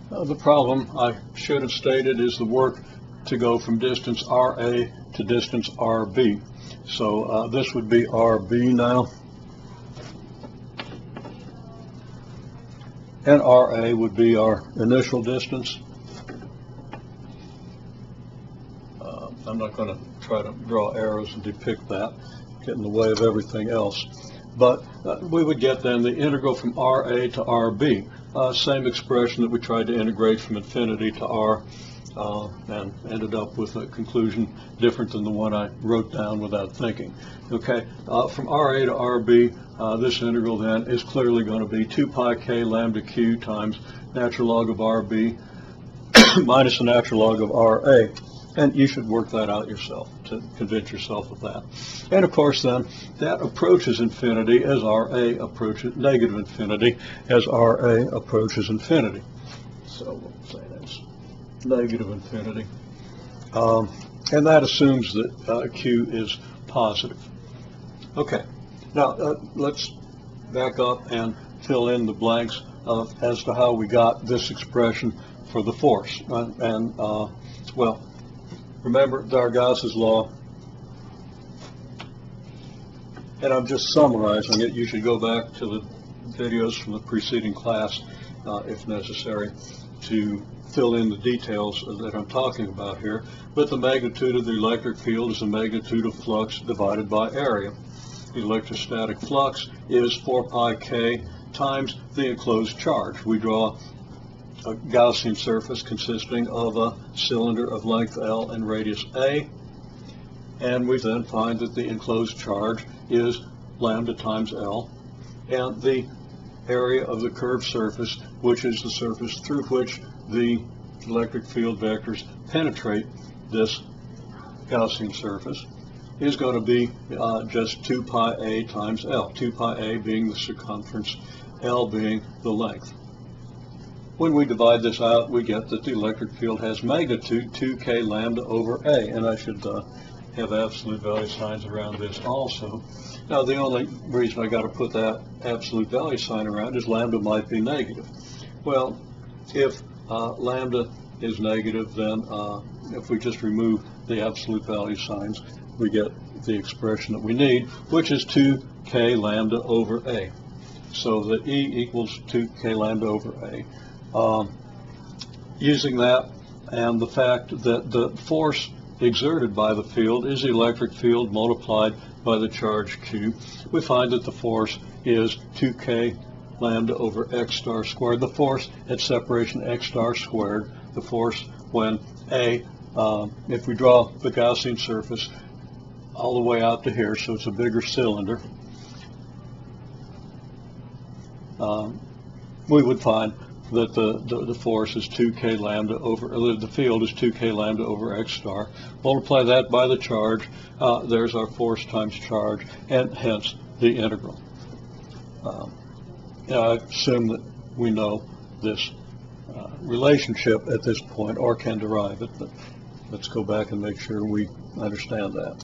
The problem I should have stated is the work to go from distance RA to distance RB. So this would be RB now, and RA would be our initial distance. I'm not going to try to draw arrows and depict that, get in the way of everything else. But we would get then the integral from RA to RB. Same expression that we tried to integrate from infinity to R, and ended up with a conclusion different than the one I wrote down without thinking. Okay, from RA to RB, this integral then is clearly going to be 2 pi k lambda q times natural log of RB minus the natural log of RA. And you should work that out yourself to convince yourself of that. And of course then, that approaches infinity as RA approaches negative infinity as RA approaches infinity. So we'll say that's negative infinity. And that assumes that Q is positive. Okay, now let's back up and fill in the blanks as to how we got this expression for the force. Well, remember Gauss's law, and I'm just summarizing it. You should go back to the videos from the preceding class, if necessary, to fill in the details that I'm talking about here. But the magnitude of the electric field is the magnitude of flux divided by area. The electrostatic flux is 4 pi k times the enclosed charge. We draw a Gaussian surface consisting of a cylinder of length L and radius A, and we then find that the enclosed charge is lambda times L, and the area of the curved surface, which is the surface through which the electric field vectors penetrate this Gaussian surface, is going to be just 2 pi A times L, 2 pi A being the circumference, L being the length. When we divide this out, we get that the electric field has magnitude 2k lambda over A, and I should have absolute value signs around this also. Now, the only reason I got to put that absolute value sign around is lambda might be negative. Well, if lambda is negative, then if we just remove the absolute value signs, we get the expression that we need, which is 2k lambda over A. So that E equals 2k lambda over A. Using that and the fact that the force exerted by the field is the electric field multiplied by the charge Q, we find that the force is 2k lambda over x star squared. The force at separation x star squared, the force when A, if we draw the Gaussian surface all the way out to here, so it's a bigger cylinder, we would find that the force is 2k lambda over, the field is 2k lambda over x star. Multiply that by the charge, there's our force times charge, and hence the integral. I assume that we know this relationship at this point, or can derive it, but let's go back and make sure we understand that.